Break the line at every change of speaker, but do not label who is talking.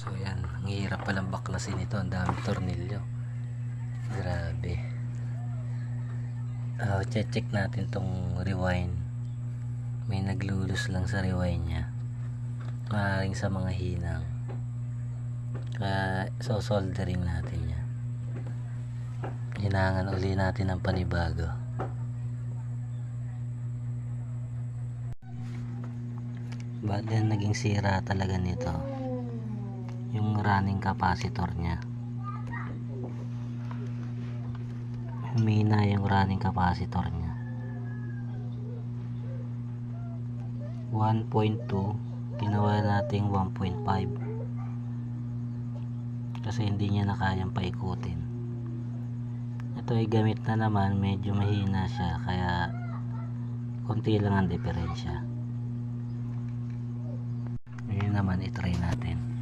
So yan, ang hirap palang baklasin ito, ang daming tornilyo, grabe. Check natin tong rewind, may naglulus lang sa rewind nya, maaaring sa mga hinang, kaya soldering natin yan. Hinangan uli natin ng panibago. Ba't yan naging sira talaga nito? Yung running capacitor nya, humina yung running capacitor nya. 1.2 ginawa nating 1.5 kasi hindi niya na kayang paikutin. Ito ay gamit na naman, medyo mahina siya, kaya konti lang ang diferensya. Ngayon naman itry natin.